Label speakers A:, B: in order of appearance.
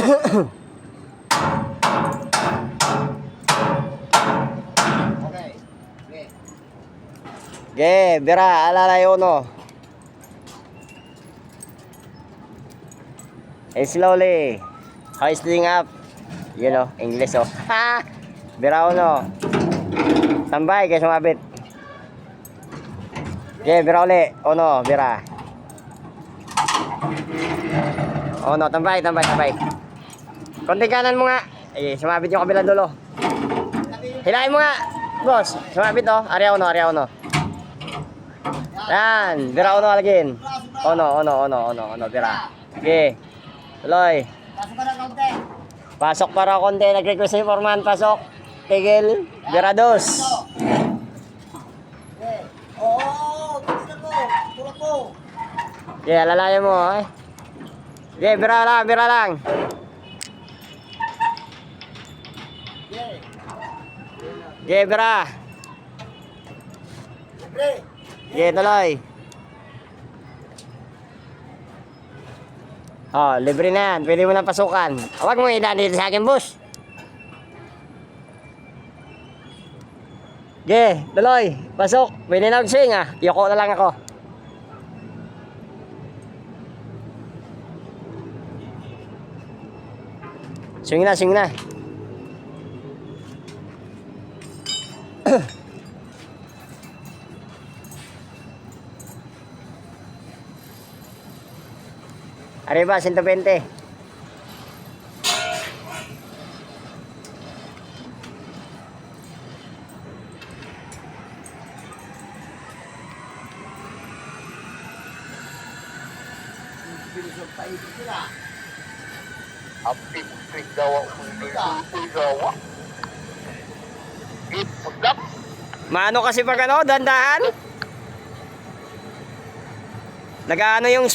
A: Okay.
B: Okay, bira, alalay uno. And slowly. Hoisting up. You know, English oh. Ha! Bira uno. Tambay, kaya sumabit. Okay, bira uli. Uno, bira. Uno, tambay, tambay, tambay. Konti kanan mo nga. Eh, sumabit yung kabilang dulo. Hilahin mo nga. Boss, sumabit oh. Area uno. Yan, bira uno alagin. Uno, bira. Okay. Tuloy.
A: Pasok ka na kaunti.
B: Pasok para konti. Nag-request si Foreman. Pasok. Tigil. Bira dos.
A: Okay. Oo, tignan ko. Tulak ko.
B: Okay, alalayan mo eh. Okay, bira lang.
A: Okay.
B: Okay, bira.
A: Libre.
B: Okay, tuloy. Oh, libre na yan. Pwede mo na pasukan. Huwag mo ilan dito sa akin, boss. Okay, tuloy. Pasok. Pwede na mag-swing ah. Yoko na lang ako. Swing na. Arriba, 120.
A: Apit gawa gawa. Ipudap.
B: Maano kasi pag ano, dandahan? Nag-ano yung